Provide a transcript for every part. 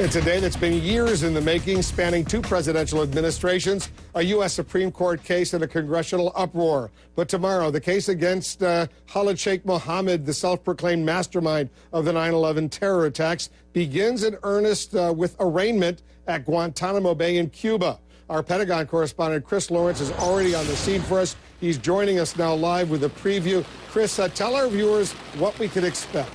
It's a day that's been years in the making, spanning 2 presidential administrations, a U.S. Supreme Court case, and a congressional uproar. But tomorrow, the case against Khalid Sheikh Mohammed, the self-proclaimed mastermind of the 9/11 terror attacks, begins in earnest with arraignment at Guantanamo Bay in Cuba. Our Pentagon correspondent, Chris Lawrence, is already on the scene for us. He's joining us now live with a preview. Chris, tell our viewers what we could expect.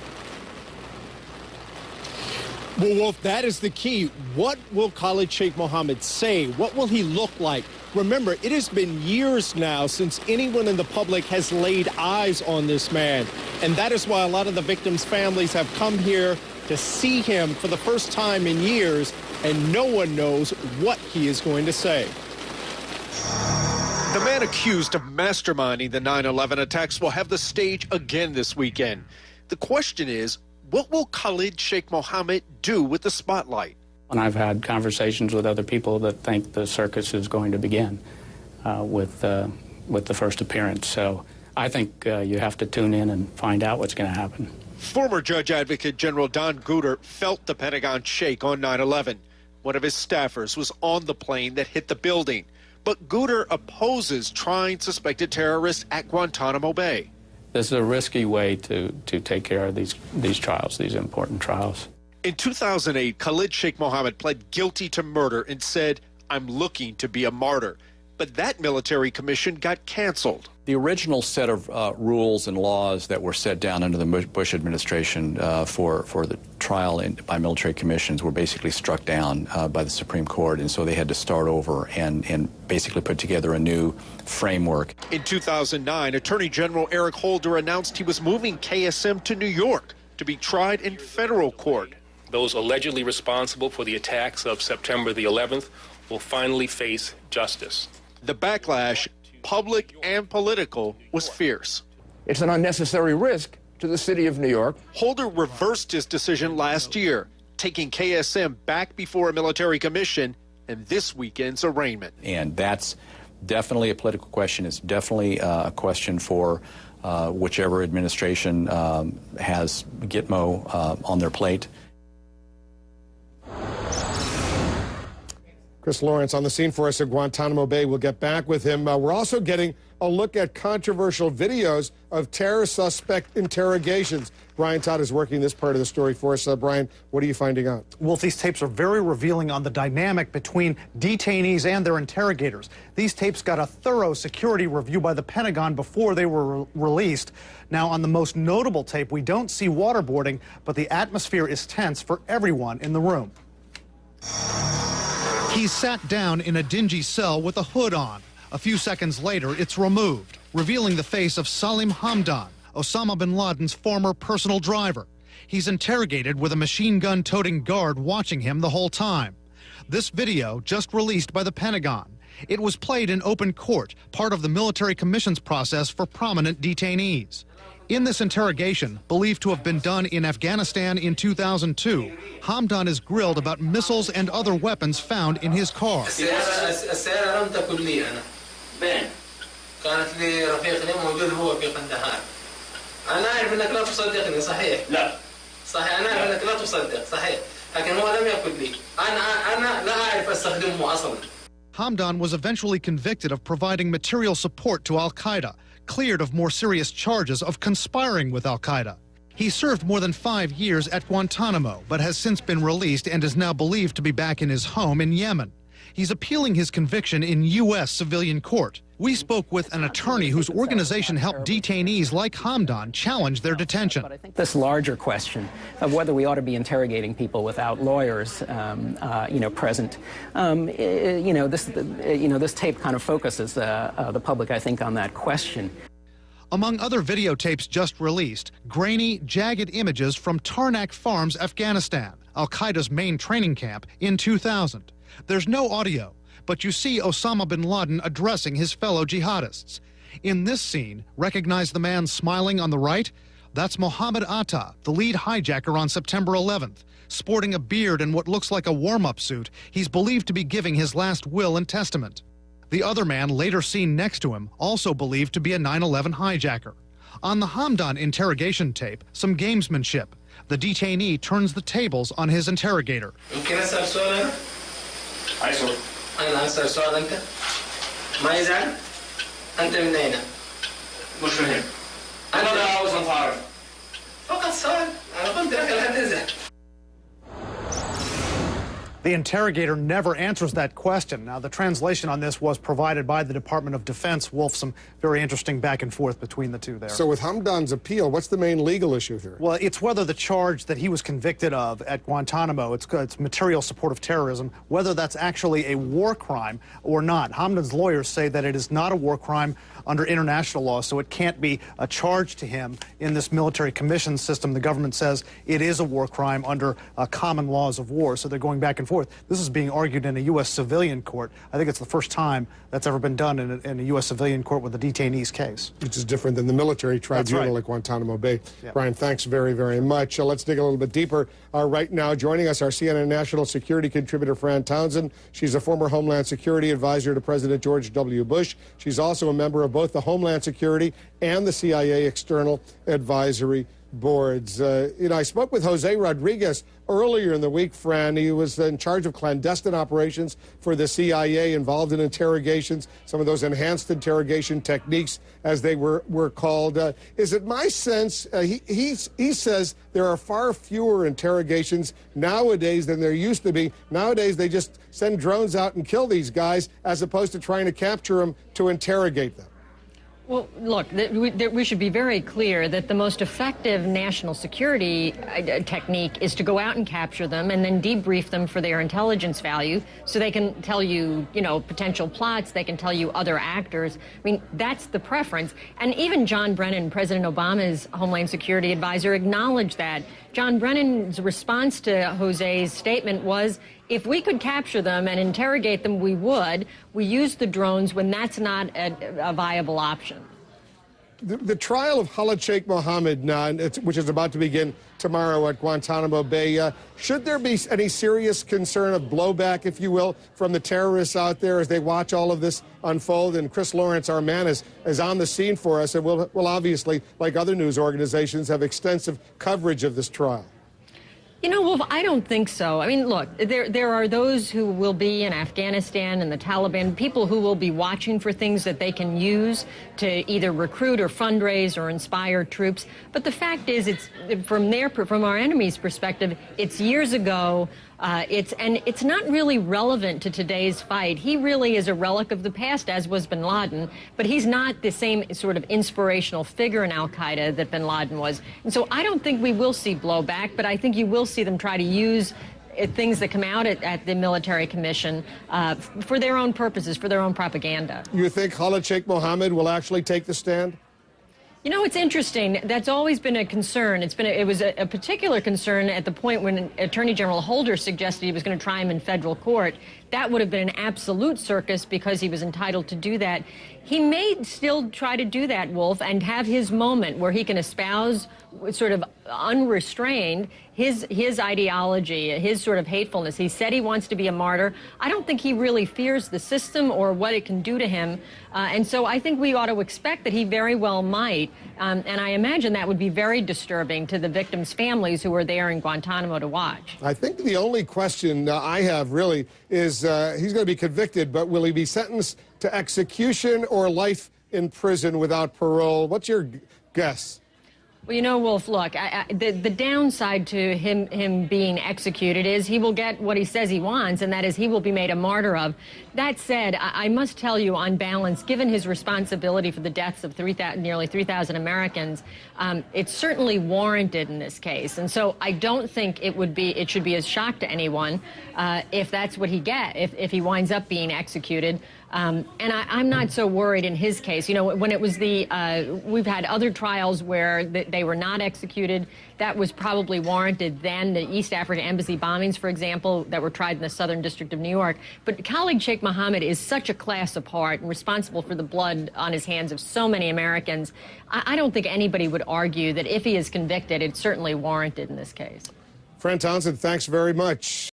Well, Wolf, that is the key. What will Khalid Sheikh Mohammed say? What will he look like? Remember, it has been years now since anyone in the public has laid eyes on this man. And that is why a lot of the victims' families have come here to see him for the first time in years, and no one knows what he is going to say. The man accused of masterminding the 9/11 attacks will have the stage again this weekend. The question is, what will Khalid Sheikh Mohammed do with the spotlight? And I've had conversations with other people that think the circus is going to begin with the first appearance. So I think you have to tune in and find out what's going to happen. Former Judge Advocate General Don Guter felt the Pentagon shake on 9/11. One of his staffers was on the plane that hit the building. But Guter opposes trying suspected terrorists at Guantanamo Bay. This is a risky way to take care of these trials, these important trials. In 2008, Khalid Sheikh Mohammed pled guilty to murder and said, "I'm looking to be a martyr." But that military commission got canceled. The original set of rules and laws that were set down under the Bush administration for the trial by military commissions were basically struck down by the Supreme Court, and so they had to start over and basically put together a new framework. In 2009, Attorney General Eric Holder announced he was moving KSM to New York to be tried in federal court. Those allegedly responsible for the attacks of September the 11th will finally face justice. The backlash, public and political, was fierce. It's an unnecessary risk to the city of New York. Holder reversed his decision last year, taking KSM back before a military commission and this weekend's arraignment. And that's definitely a political question. It's definitely a question for whichever administration has Gitmo on their plate. Chris Lawrence on the scene for us at Guantanamo Bay. We'll get back with him. We're also getting a look at controversial videos of terror suspect interrogations. Brian Todd is working this part of the story for us. Brian, what are you finding out? Well, these tapes are very revealing on the dynamic between detainees and their interrogators. These tapes got a thorough security review by the Pentagon before they were released. Now, on the most notable tape, we don't see waterboarding, but the atmosphere is tense for everyone in the room. He's sat down in a dingy cell with a hood on. A few seconds later, it's removed, revealing the face of Salim Hamdan, Osama bin Laden's former personal driver. He's interrogated with a machine gun-toting guard watching him the whole time. This video just released by the Pentagon. It was played in open court, part of the military commissions process for prominent detainees. In this interrogation, believed to have been done in Afghanistan in 2002, Hamdan is grilled about missiles and other weapons found in his car. Hamdan was eventually convicted of providing material support to al-Qaeda, cleared of more serious charges of conspiring with al-Qaeda. He served more than 5 years at Guantanamo, but has since been released and is now believed to be back in his home in Yemen. He's appealing his conviction in U.S. civilian court. We spoke with an attorney whose organization helped detainees like Hamdan challenge their detention. But I think this larger question of whether we ought to be interrogating people without lawyers, present, this tape kind of focuses the public, I think, on that question. Among other videotapes just released, grainy, jagged images from Tarnak Farms, Afghanistan, al-Qaeda's main training camp, in 2000. There's no audio, but you see Osama bin Laden addressing his fellow jihadists. In this scene, recognize the man smiling on the right? That's Mohammed Atta, the lead hijacker on September 11th. Sporting a beard and what looks like a warm-up suit, he's believed to be giving his last will and testament. The other man, later seen next to him, also believed to be a 9/11 hijacker. On the Hamdan interrogation tape, some gamesmanship. The detainee turns the tables on his interrogator. ممكن أسأل سؤال أنا؟ عايزه. أنا أسأل سؤال أنت؟ ما يزعل؟ أنت من أين؟ مش من هنا. أنا لا عاوز أتعرف. فقط سؤال. أنا قلت لك لا تزعل. The interrogator never answers that question. Now, the translation on this was provided by the Department of Defense. Wolf, some very interesting back and forth between the two there. So with Hamdan's appeal, what's the main legal issue here? Well, it's whether the charge that he was convicted of at Guantanamo, it's material support of terrorism, whether that's actually a war crime or not. Hamdan's lawyers say that it is not a war crime under international law, so it can't be a charge to him in this military commission system. The government says it is a war crime under common laws of war, so they're going back and forth. This is being argued in a U.S. civilian court. I think it's the first time that's ever been done in a U.S. civilian court with a detainee's case. Which is different than the military tribunal at Guantanamo Bay. Yeah. Brian, thanks very, very much. Let's dig a little bit deeper. Right now, joining us, our CNN national security contributor, Fran Townsend. She's a former Homeland Security advisor to President George W. Bush. She's also a member of both the Homeland Security and the CIA External Advisory Boards. I spoke with Jose Rodriguez earlier in the week, Fran. He was in charge of clandestine operations for the CIA, involved in interrogations, some of those enhanced interrogation techniques, as they were called. Is it my sense, he says there are far fewer interrogations nowadays than there used to be. Nowadays, they just send drones out and kill these guys, as opposed to trying to capture them to interrogate them. Well, look, we should be very clear that the most effective national security technique is to go out and capture them and then debrief them for their intelligence value so they can tell you, potential plots, they can tell you other actors. I mean, that's the preference. And even John Brennan, President Obama's Homeland Security advisor, acknowledged that. John Brennan's response to Jose's statement was, if we could capture them and interrogate them, we would. We use the drones when that's not a viable option. The trial of Khalid Sheikh Mohammed, which is about to begin tomorrow at Guantanamo Bay, should there be any serious concern of blowback, if you will, from the terrorists out there as they watch all of this unfold? And Chris Lawrence, our man, is on the scene for us, and will obviously, like other news organizations, have extensive coverage of this trial. Wolf, I don't think so. I mean, look, there are those who will be in Afghanistan and the Taliban, people who will be watching for things that they can use to either recruit or fundraise or inspire troops. But the fact is, it's from our enemy's perspective, it's years ago. It's not really relevant to today's fight. He really is a relic of the past, as was bin Laden, but he's not the same sort of inspirational figure in al-Qaeda that bin Laden was. And so I don't think we will see blowback, but I think you will see them try to use things that come out at the military commission for their own purposes, for their own propaganda. You think Khalid Sheikh Mohammed will actually take the stand? It's interesting. That's always been a concern. It was a particular concern at the point when Attorney General Holder suggested he was going to try him in federal court. That would have been an absolute circus because he was entitled to do that. He may still try to do that, Wolf, and have his moment where he can espouse sort of unrestrained his ideology, his sort of hatefulness. He said he wants to be a martyr. I don't think he really fears the system or what it can do to him. And so I think we ought to expect that he very well might. And I imagine that would be very disturbing to the victims' families who were there in Guantanamo to watch. I think the only question I have really is he's going to be convicted, but will he be sentenced to execution or life in prison without parole? What's your guess? Well, Wolf, look, the downside to him being executed is he will get what he says he wants, and that is he will be made a martyr of. That said, I must tell you, on balance, given his responsibility for the deaths of nearly 3,000 Americans, it's certainly warranted in this case. And so I don't think it should be a shock to anyone if that's what he gets, if he winds up being executed. And I'm not so worried in his case. When it was we've had other trials where they were not executed. That was probably warranted then. The East Africa Embassy bombings, for example, that were tried in the Southern District of New York. But Khalid Sheikh Mohammed is such a class apart and responsible for the blood on his hands of so many Americans. I don't think anybody would argue that if he is convicted, it's certainly warranted in this case. Fran Townsend, thanks very much.